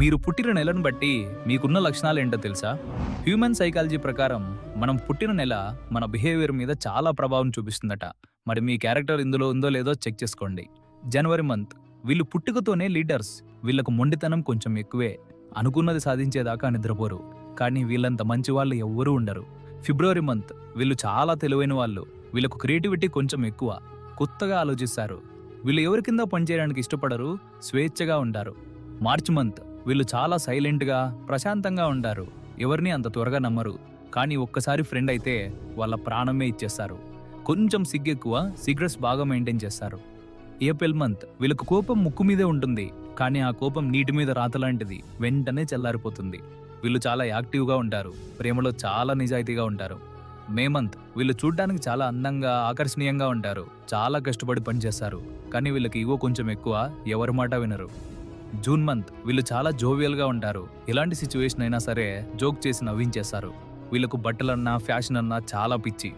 మీరు పుట్టిన నెలను బట్టి మీకున్న లక్షణాలు ఏంటో తెలుసా? హ్యూమన్ సైకాలజీ ప్రకారం మనం పుట్టిన నెల మన బిహేవియర్ మీద చాలా ప్రభావం చూపిస్తుందట. మరి మీ క్యారెక్టర్ ఇందులో ఉందో లేదో చెక్ చేసుకోండి. జనవరి మంత్, వీళ్ళు పుట్టుకతోనే లీడర్స్. వీళ్ళకు మొండితనం కొంచెం ఎక్కువే. అనుకున్నది సాధించేదాకా నిద్రపోరు. కానీ వీళ్ళంత మంచి వాళ్ళు ఎవ్వరూ ఉండరు. ఫిబ్రవరి మంత్, వీళ్ళు చాలా తెలివైన వాళ్ళు. వీళ్ళకు క్రియేటివిటీ కొంచెం ఎక్కువ. కొత్తగా ఆలోచిస్తారు. వీళ్ళు ఎవరి కింద పనిచేయడానికి ఇష్టపడరు, స్వేచ్ఛగా ఉంటారు. మార్చ్ మంత్, వీళ్ళు చాలా సైలెంట్గా, ప్రశాంతంగా ఉంటారు. ఎవరిని అంత త్వరగా నమ్మరు. కానీ ఒక్కసారి ఫ్రెండ్ అయితే వాళ్ళ ప్రాణమే ఇచ్చేస్తారు. కొంచెం సిగ్గెక్కువ, సీక్రెట్స్ బాగా మెయింటైన్ చేస్తారు. ఏప్రిల్ మంత్, వీళ్ళకు కోపం ముక్కు మీదే ఉంటుంది. కానీ ఆ కోపం నీటి మీద రాతలాంటిది, వెంటనే చల్లారిపోతుంది. వీళ్ళు చాలా యాక్టివ్గా ఉంటారు. ప్రేమలో చాలా నిజాయితీగా ఉంటారు. మే మంత్, వీళ్ళు చూడ్డానికి చాలా అందంగా, ఆకర్షణీయంగా ఉంటారు. చాలా కష్టపడి పనిచేస్తారు. కానీ వీళ్ళకి ఈగో కొంచెం ఎక్కువ, ఎవరి మాట వినరు. జూన్ మంత్, వీళ్ళు చాలా జోవియల్గా ఉంటారు. ఎలాంటి సిచ్యువేషన్ అయినా సరే జోక్ చేసి నవ్వించేస్తారు. వీళ్ళకు బట్టలన్నా, ఫ్యాషన్ అన్నా చాలా పిచ్చి.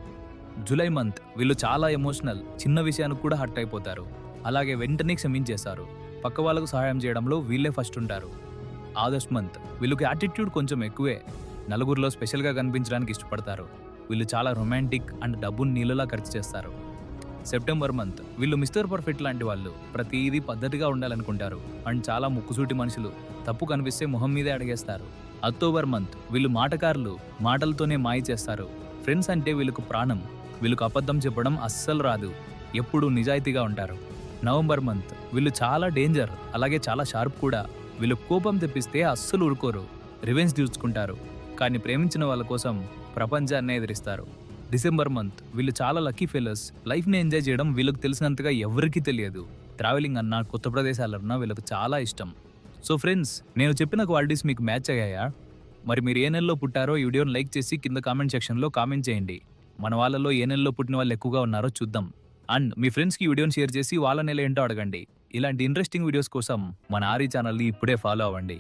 జూలై మంత్, వీళ్ళు చాలా ఎమోషనల్. చిన్న విషయానికి కూడా హర్ట్ అయిపోతారు. అలాగే వెంటనే క్షమించేస్తారు. పక్క వాళ్ళకు సహాయం చేయడంలో వీళ్ళే ఫస్ట్ ఉంటారు. ఆగస్ట్ మంత్, వీళ్ళకి యాటిట్యూడ్ కొంచెం ఎక్కువే. నలుగురిలో స్పెషల్గా కనిపించడానికి ఇష్టపడతారు. వీళ్ళు చాలా రొమాంటిక్ అండ్ డబ్బును నీళ్ళలా ఖర్చు చేస్తారు. సెప్టెంబర్ మంత్, వీళ్ళు మిస్టర్ పర్ఫెక్ట్ లాంటి వాళ్ళు. ప్రతిదీ పద్ధతిగా ఉండాలనుకుంటారు అండ్ చాలా ముక్కుసూటి మనుషులు. తప్పు కనిపిస్తే మొహం మీదే అడిగేస్తారు. అక్టోబర్ మంత్, వీళ్ళు మాటకారులు. మాటలతోనే మాయ చేస్తారు. ఫ్రెండ్స్ అంటే వీళ్ళకు ప్రాణం. వీళ్ళకు అబద్ధం చెప్పడం అస్సలు రాదు. ఎప్పుడూ నిజాయితీగా ఉంటారు. నవంబర్ మంత్, వీళ్ళు చాలా డేంజర్, అలాగే చాలా షార్ప్ కూడా. వీళ్ళు కోపం తెప్పిస్తే అస్సలు ఊరుకోరు. రివెంజ్ తీర్చుకుంటారు. కానీ ప్రేమించిన వాళ్ళ కోసం ప్రపంచాన్నే ఎదిరిస్తారు. డిసెంబర్ మంత్, వీళ్ళు చాలా లక్కీ ఫెలోస్. లైఫ్ని ఎంజాయ్ చేయడం వీళ్ళకి తెలిసినంతగా ఎవరికీ తెలియదు. ట్రావెలింగ్ అన్నా, కొత్త ప్రదేశాలన్నా వీళ్ళకి చాలా ఇష్టం. సో ఫ్రెండ్స్, నేను చెప్పిన క్వాలిటీస్ మీకు మ్యాచ్ అయ్యాయా? మరి మీరు ఏ నెలలో పుట్టారో ఈ వీడియోని లైక్ చేసి కింద కామెంట్ సెక్షన్లో కామెంట్ చేయండి. మన వాళ్ళలో ఏ నెలలో పుట్టిన వాళ్ళు ఎక్కువగా ఉన్నారో చూద్దాం. అండ్ మీ ఫ్రెండ్స్కి ఈ వీడియోని షేర్ చేసి వాళ్ళ నెల ఏంటో అడగండి. ఇలాంటి ఇంట్రెస్టింగ్ వీడియోస్ కోసం మన ఆరి ఛానల్ని ఇప్పుడే ఫాలో అవ్వండి.